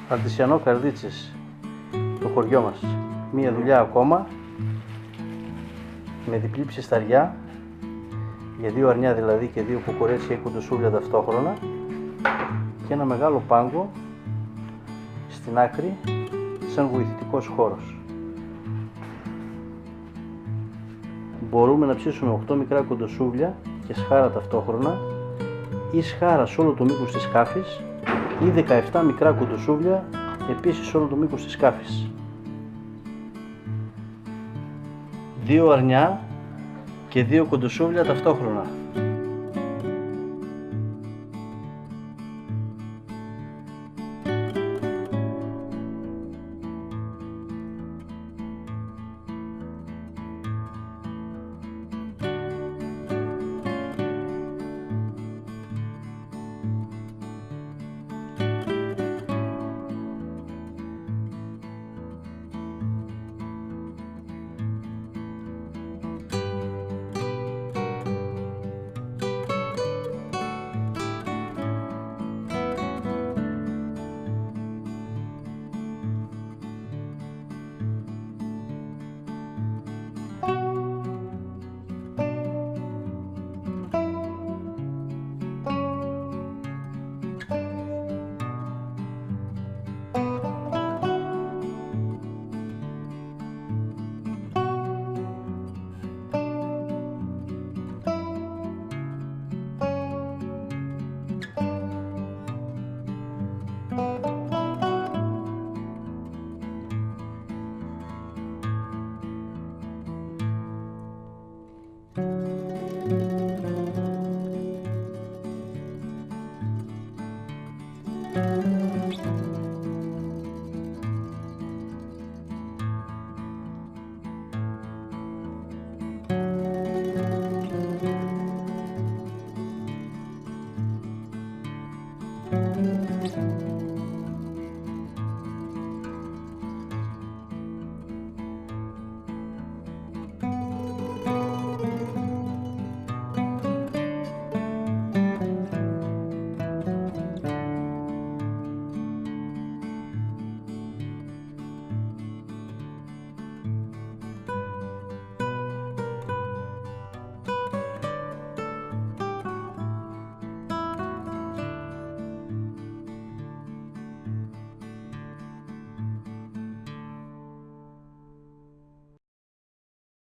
Αρτισιανό Καρδίτσης, το χωριό μας. Μία δουλειά ακόμα με διπλή ψισταριά, για 2 αρνιά δηλαδή και 2 κουκουρέτσια ή κοντοσούβλια ταυτόχρονα, και ένα μεγάλο πάγκο στην άκρη σαν βοηθητικός χώρος. Μπορούμε να ψήσουμε 8 μικρά κοντοσούβλια και σχάρα ταυτόχρονα, ή σχάρα σε όλο το μήκος της σκάφης, ή 17 μικρά κοντοσούβλια επίσης σε όλο το μήκος της σκάφης. 2 αρνιά και 2 κοντοσούβλια ταυτόχρονα.